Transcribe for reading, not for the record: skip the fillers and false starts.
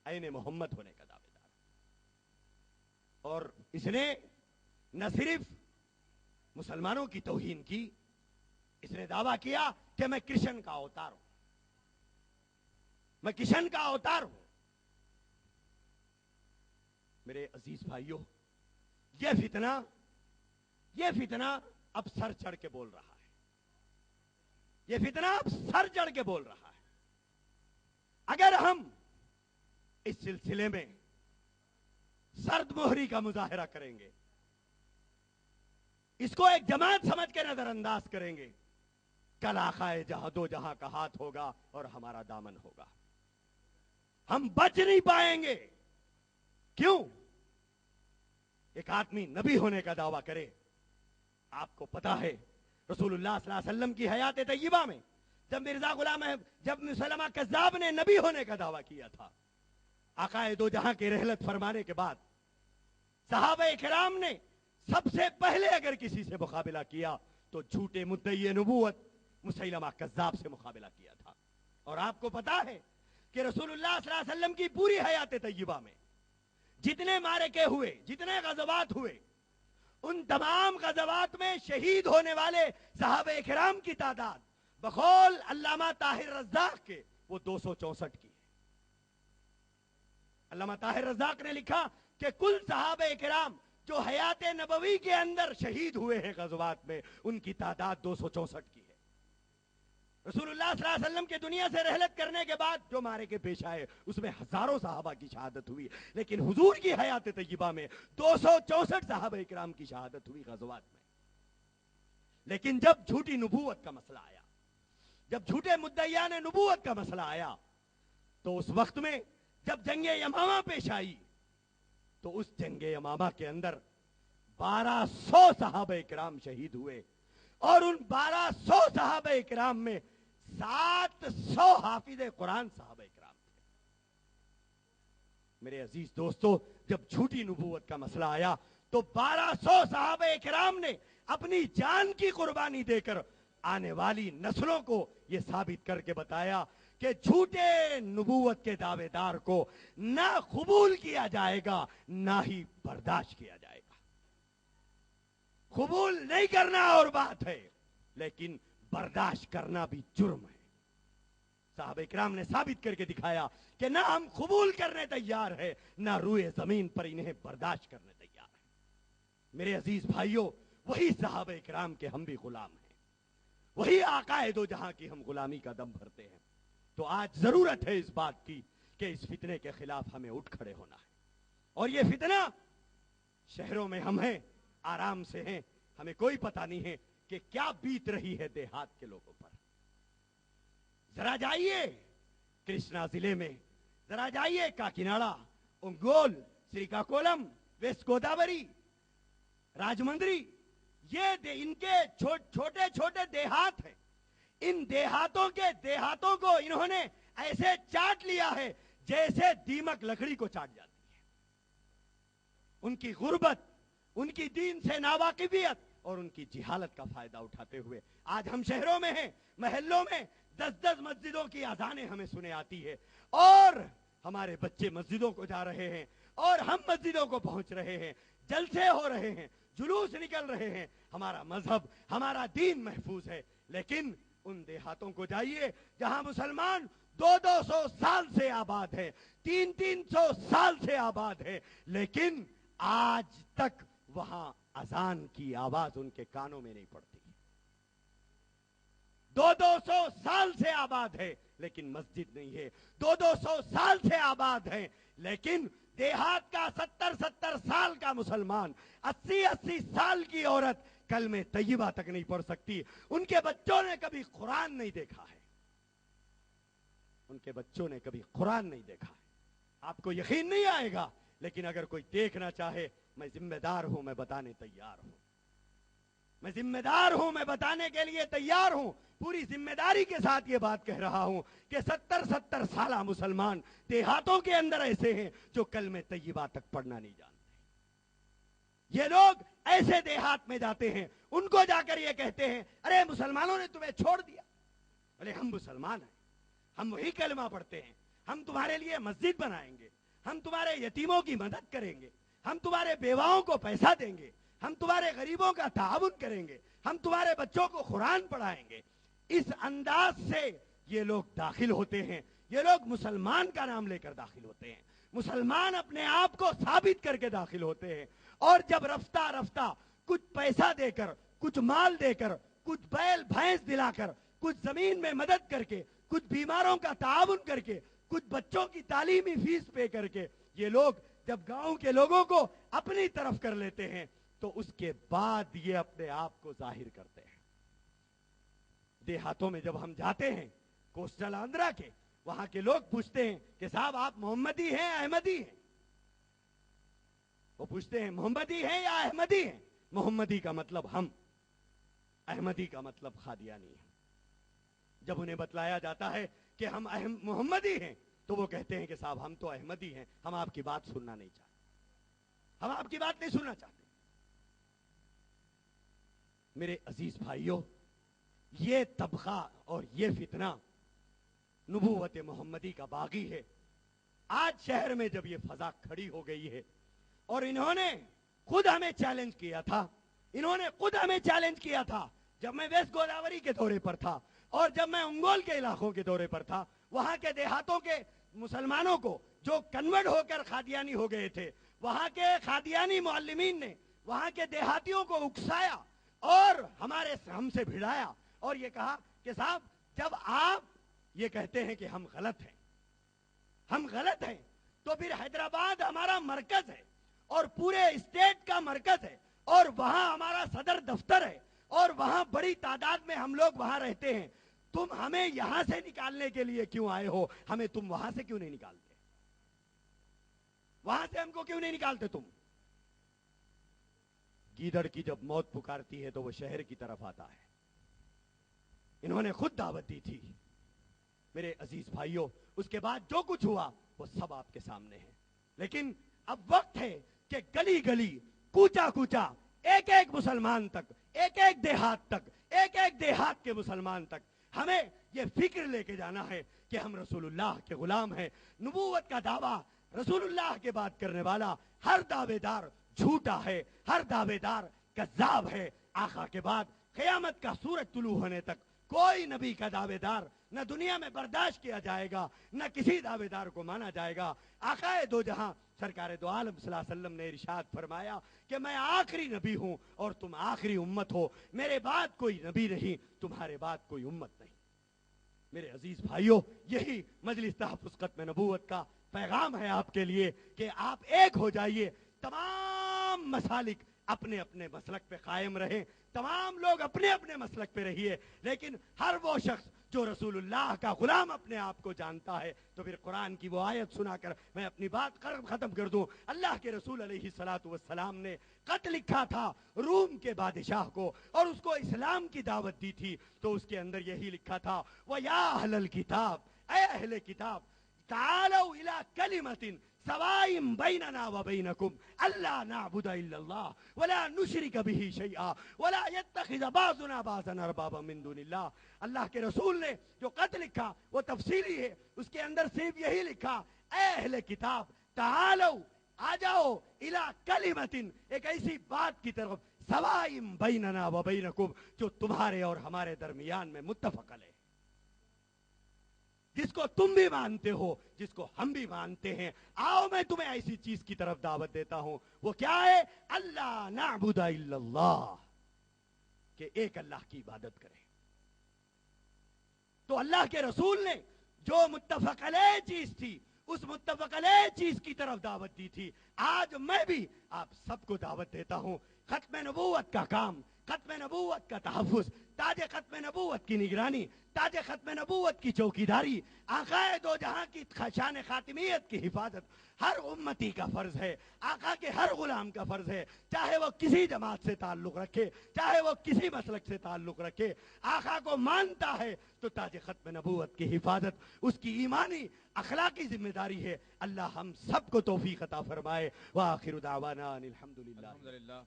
عین محمد ہونے کا دعوے دار، اور اس نے نہ صرف مسلمانوں کی توہین کی، اس نے دعویٰ کیا کہ میں کرشن کا اوتار ہوں، میں کرشن کا اوتار ہوں۔ میرے عزیز بھائیوں، یہ فتنہ اب سر چڑھ کے بول رہا ہے، یہ فتنہ اب سر چڑھ کے بول رہا ہے۔ اگر ہم اس سلسلے میں سرد مہری کا مظاہرہ کریں گے، اس کو ایک جماعت سمجھ کے نظر انداز کریں گے، کل آقائے جہاں دو جہاں کا ہاتھ ہوگا اور ہمارا دامن ہوگا، ہم بچ نہیں پائیں گے۔ کیوں؟ ایک آدمی نبی ہونے کا دعویٰ کرے، آپ کو پتا ہے رسول اللہ صلی اللہ علیہ وسلم کی حیات طیبہ میں جب مسلمہ کذاب نے نبی ہونے کا دعویٰ کیا تھا، آقائے دو جہاں کی رحلت فرمانے کے بعد صحابہ کرام نے سب سے پہلے اگر کسی سے مقابلہ کیا تو جھوٹے مدعی نبوت مسلمہ کذاب سے مقابلہ کیا تھا۔ اور آپ کو پتا ہے کہ رسول اللہ صلی اللہ علیہ وسلم کی پوری حیات طیبہ میں جتنے معرکے ہوئے، جتنے غزوات ہوئے، ان تمام غزوات میں شہید ہونے والے صحابہ کرام کی تعداد بقول علامہ طاہر رزاق کے وہ 264 کی ہے۔ علامہ طاہر رزاق نے لکھا کہ کل صحابہ کرام جو حیات نبوی کے اندر شہید ہوئے ہیں غزوات میں، ان کی تعداد 264 کی ہے۔ رسول اللہ صلی اللہ علیہ وسلم کے دنیا سے رحلت کرنے کے بعد جو معرکے پیش آئے اس میں ہزاروں صحابہ کی شہادت ہوئی، لیکن حضور کی حیات طیبہ میں 264 صحابہ کرام کی شہادت ہوئی غزوات میں۔ لیکن جب جھوٹی نبوت کا مسئلہ آیا، جب جھوٹے مدعیان نبوت کا مسئلہ آیا، تو اس وقت میں جب جنگ یمامہ پیش آئی تو اس جنگ یمامہ کے اندر 1200 صحابہ کرام شہید ہوئے، اور ان 1200 صحابہ کرام میں 700 حافظ قرآن صحابہ کرام تھے۔ میرے عزیز دوستو، جب جھوٹی نبوت کا مسئلہ آیا تو 1200 صحابہ کرام نے اپنی جان کی قربانی دے کر آنے والی نسلوں کو یہ ثابت کر کے بتایا کہ جھوٹے نبوت کے دعوے دار کو نہ قبول کیا جائے گا نہ ہی برداشت کیا جائے گا۔ قبول نہیں کرنا اور بات ہے، لیکن برداشت کرنا بھی جرم ہے۔ صحابہ کرام نے ثابت کر کے دکھایا کہ نہ ہم قبول کرنے تیار ہے، نہ روئے زمین پر انہیں برداشت کرنے تیار ہے۔ میرے عزیز بھائیوں، وہی صحابہ کرام کے ہم بھی غلام ہیں، وہی آقائے دو جہاں کی ہم غلامی کا دم بھرتے ہیں۔ تو آج ضرورت ہے اس بات کی کہ اس فتنے کے خلاف ہمیں اٹھ کھڑے ہونا ہے، اور یہ فتنہ شہروں میں ہم ہیں، آرام سے ہیں، ہمیں کوئی پتہ نہیں ہے کہ کیا بیت رہی ہے دیہات کے لوگوں پر۔ ذرا جائیے کرشنا ضلع میں، ذرا جائیے کاکیناڑا، انگول، سریکاکولم، ویسٹ گوداوری، راجمندری، یہ ان کے چھوٹے چھوٹے دیہات ہیں۔ ان دیہاتوں کو انہوں نے ایسے چاٹ لیا ہے جیسے دیمک لکڑی کو چاٹ جاتی ہے۔ ان کی غربت، ان کی دین سے ناواقفیت اور ان کی جہالت کا فائدہ اٹھاتے ہوئے آج ہم شہروں میں ہیں، محلوں میں 10 مسجدوں کی اذانیں ہمیں سنے آتی ہے، اور ہمارے بچے مسجدوں کو جا رہے ہیں، اور ہم مسجدوں کو پہنچ رہے ہیں، جلسے ہو رہے ہیں، جلوس نکل رہے ہیں، ہمارا مذہب، ہمارا دین محفوظ ہے۔ لیکن ان دیہاتوں کو جائیے جہاں مسلمان 200 سال سے آباد ہے، 300 سال سے آباد ہے، لیکن آج تک وہاں اذان کی آواز ان کے کانوں میں نہیں پڑتی۔ 200 سال سے آباد ہے لیکن مسجد نہیں ہے، 200 سال سے آباد ہے لیکن دیہات کا 70 سال کا مسلمان، 80 سال کی عورت کلمہ طیبہ تک نہیں پڑھ سکتی۔ ان کے بچوں نے کبھی قرآن نہیں دیکھا ہے، ان کے بچوں نے کبھی قرآن نہیں دیکھا ہے۔ آپ کو یقین نہیں آئے گا، لیکن اگر کوئی دیکھنا چاہے، میں ذمہ دار ہوں، میں بتانے تیار ہوں، میں ذمہ دار ہوں، میں بتانے کے لیے تیار ہوں، پوری ذمہ داری کے ساتھ یہ بات کہہ رہا ہوں کہ 70 سالہ مسلمان دیہاتوں کے اندر ایسے ہیں جو کلمہ طیبہ تک پڑھنا نہیں جانتے۔ یہ لوگ ایسے دیہات میں جاتے ہیں، ان کو جا کر یہ کہتے ہیں ارے مسلمانوں نے تمہیں چھوڑ دیا۔ ارے ہم مسلمان ہیں، ہم وہی کلمہ پڑھتے ہیں، ہم تمہارے لیے مسجد بنائیں گے، ہم تمہارے یتیموں کی مدد کریں گے، ہم تمہارے بیواؤں کو پیسہ دیں گے، ہم تمہارے غریبوں کا تعاون کریں گے، ہم تمہارے بچوں کو قرآن پڑھائیں گے۔ اس انداز سے یہ لوگ داخل ہوتے ہیں، یہ لوگ مسلمان کا نام لے کر داخل ہوتے ہیں، مسلمان اپنے آپ کو ثابت کر کے داخل ہوتے ہیں۔ اور جب رفتہ رفتہ کچھ پیسہ دے کر، کچھ مال دے کر، کچھ بیل بھینس دلا کر، کچھ زمین میں مدد کر کے، کچھ بیماروں کا تعاون کر کے، کچھ بچوں کی تعلیمی فیس پے کر کے، یہ لوگ جب گاؤں کے لوگوں کو اپنی طرف کر لیتے ہیں تو اس کے بعد یہ اپنے آپ کو ظاہر کرتے ہیں۔ دیہاتوں میں جب ہم جاتے ہیں، کوسٹل آندھرا کے، وہاں کے لوگ پوچھتے ہیں کہ صاحب آپ محمدی ہیں احمدی ہیں؟ وہ پوچھتے ہیں محمدی ہیں یا احمدی ہیں؟ محمدی کا مطلب ہم، احمدی کا مطلب قادیانی ہے۔ جب انہیں بتلایا جاتا ہے کہ ہم محمدی ہیں تو وہ کہتے ہیں کہ صاحب ہم تو احمدی ہیں، ہم آپ کی بات سننا نہیں چاہتے، ہم آپ کی بات نہیں سننا چاہتے۔ میرے عزیز بھائیوں، یہ طبقہ اور یہ فتنہ نبوت محمدی کا باغی ہے۔ آج شہر میں جب یہ فضا کھڑی ہو گئی ہے اور انہوں نے خود ہمیں چیلنج کیا تھا، انہوں نے خود ہمیں چیلنج کیا تھا جب میں ویسٹ گوداوری کے دورے پر تھا اور جب میں انگول کے علاقوں کے دورے پر تھا، وہاں کے دیہاتوں کے مسلمانوں کو جو کنورٹ ہو کر قادیانی ہو گئے تھے، وہاں کے قادیانی معلمین نے وہاں کے دیہاتیوں کو اکسایا اور ہم سے بھڑایا اور یہ کہا کہ صاحب جب آپ یہ کہتے ہیں کہ ہم غلط ہیں، ہم غلط ہیں، تو پھر حیدرآباد ہمارا مرکز ہے اور پورے اسٹیٹ کا مرکز ہے اور وہاں ہمارا صدر دفتر ہے اور وہاں بڑی تعداد میں ہم لوگ وہاں رہتے ہیں، تم ہمیں یہاں سے نکالنے کے لیے کیوں آئے ہو؟ ہمیں تم وہاں سے کیوں نہیں نکالتے؟ وہاں سے ہم کو کیوں نہیں نکالتے تم؟ گیدڑ کی جب موت پکارتی ہے تو وہ شہر کی طرف آتا ہے۔ انہوں نے خود دعوت دی تھی۔ میرے عزیز بھائیوں، اس کے بعد جو کچھ ہوا وہ سب آپ کے سامنے ہے، لیکن اب وقت ہے کہ گلی گلی، کوچا کوچا، ایک ایک مسلمان تک، ایک ایک دیہات تک، ایک ایک دیہات کے مسلمان تک ہمیں یہ فکر لے کے جانا ہے کہ ہم رسول اللہ کے غلام ہیں۔ نبوت کا دعویٰ رسول اللہ کے بات کرنے والا ہر دعوے دار جھوٹا ہے، ہر دعوے دار کذاب ہے۔ آقا کے بعد قیامت کا سورج طلوع ہونے تک کوئی نبی کا دعوے دار نہ دنیا میں برداشت کیا جائے گا، نہ کسی دعوے دار کو مانا جائے گا۔ آقا دو جہاں سرکار دو عالم صلی اللہ علیہ وسلم نے ارشاد فرمایا کہ میں آخری نبی ہوں اور تم آخری امت ہو، میرے بعد کوئی نبی نہیں، تمہارے بعد کوئی امت نہیں۔ میرے عزیز بھائیوں، یہی مجلس تحفظ ختم نبوت کا پیغام ہے آپ کے لیے کہ آپ ایک ہو جائیے، تمام مسالک اپنے اپنے مسلک پہ قائم رہیں، تمام لوگ اپنے اپنے مسلک پہ رہیے، لیکن ہر وہ شخص جو رسول اللہ کا غلام اپنے آپ کو جانتا ہے، تو پھر قرآن کی وہ آیت سنا کر میں اپنی بات ختم کر دوں۔ اللہ کے رسول علیہ الصلوۃ والسلام نے خط لکھا تھا روم کے بادشاہ کو اور اس کو اسلام کی دعوت دی تھی، تو اس کے اندر یہی لکھا تھا وَيَا أَهْلَ الْكِتَابِ، اے اہل کتاب، تعالوا إِلَى كَلِمَةٍ سواء بيننا وبينكم ألا نعبد إلا الله ولا نشرك به شيئا ولا يتخذ بعضنا بعضا أربابا من دون الله۔ اللہ کے رسول نے جو خط لکھا وہ تفصیلی ہے، اس کے اندر صرف یہی لکھا اے اہل کتاب تعالوا، آ جاؤ، الى کلمۃ، ایک ایسی بات کی طرف، سواء بیننا وبینکم، جو تمہارے اور ہمارے درمیان میں متفق علیہ، جس کو تم بھی مانتے ہو، جس کو ہم بھی مانتے ہیں۔ آؤ میں تمہیں ایسی چیز کی طرف دعوت دیتا ہوں، وہ کیا ہے؟ اللہ نعبد الا اللہ، کہ ایک اللہ کی عبادت کرے۔ تو اللہ کے رسول نے جو متفق علیہ چیز تھی، اس متفق علیہ چیز کی طرف دعوت دی تھی۔ آج میں بھی آپ سب کو دعوت دیتا ہوں، ختم نبوت کا کام، ختم نبوت کا تحفظ، تاج ختم نبوت کی نگرانی، تاج ختم نبوت کی چوکیداری، آقا دو جہاں کی شان خاتمیت کی حفاظت ہر امتی کا فرض ہے، آقا کے ہر غلام کا فرض ہے، چاہے وہ کسی جماعت سے تعلق رکھے، چاہے وہ کسی مسلک سے تعلق رکھے، آقا کو مانتا ہے تو تاج ختم نبوت کی حفاظت اس کی ایمانی اخلاقی ذمہ داری ہے۔ اللہ ہم سب کو توفیق عطا فرمائے۔ وآخر دعوانا الحمدللہ۔